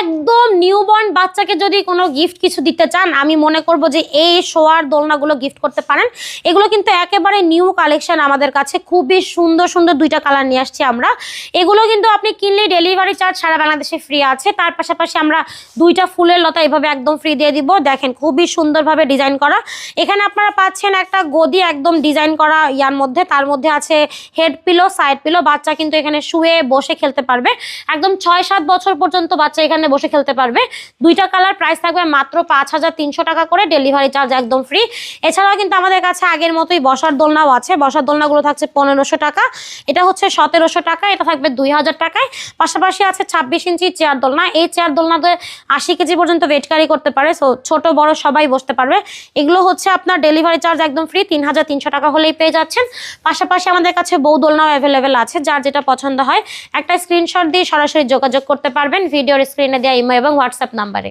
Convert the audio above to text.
একদম নিউবর্ন বাচ্চাকে যদি কোনো গিফট কিছু দিতে চান, আমি মনে করব যে এই শোয়ার দোলনাগুলো গিফট করতে পারেন। এগুলো কিন্তু একেবারে নিউ কালেকশন আমাদের কাছে, খুবই সুন্দর সুন্দর দুইটা কালার নিয়ে আসছি আমরা। এগুলো কিন্তু আপনি কিনলে ডেলিভারি চার্জ সারা বাংলাদেশে ফ্রি আছে। তার পাশাপাশি আমরা দুইটা ফুলের লতা এভাবে একদম ফ্রি দিয়ে দিব। দেখেন খুবই সুন্দরভাবে ডিজাইন করা। এখানে আপনারা পাচ্ছেন একটা গদি একদম ডিজাইন করা ইয়ার মধ্যে, তার মধ্যে আছে হেড পিলো, সাইড পিলো। বাচ্চা কিন্তু এখানে শুয়ে বসে খেলতে পারবে, একদম 6-7 বছর পর্যন্ত বাচ্চা এখানে বসে খেলতে পারবে। দুইটা কালার, প্রাইস থাকবে মাত্র 5300 টাকা করে, ডেলিভারি চার্জ একদম ফ্রি। এছাড়াও কিন্তু আমাদের কাছে আগের মতোই বসার দোলনাও আছে। বসার দোলনাগুলো থাকছে 1500 টাকা, এটা হচ্ছে 1700 টাকা, এটা থাকবে 2000 টাকায়। পাশাপাশি আছে 26 ইঞ্চি চেয়ার দোলনা। এই চেয়ার দোলনাতে 80 কেজি পর্যন্ত ওয়েট ক্যারি করতে পারে, সো ছোট বড় সবাই বসতে পারবে। এগুলো হচ্ছে আপনার ডেলিভারি চার্জ একদম ফ্রি, 3300 টাকা হলেই পেয়ে যাচ্ছেন। পাশাপাশি আমাদের কাছে বউ দোলনাও অ্যাভেলেবেল আছে, যার যেটা পছন্দ হয় একটা স্ক্রিনশট দিয়ে সরাসরি যোগাযোগ করতে পারবেন ভিডিওর স্ক্রিনে দেওয়া ইমো এবং হোয়াটসঅ্যাপ নাম্বারে।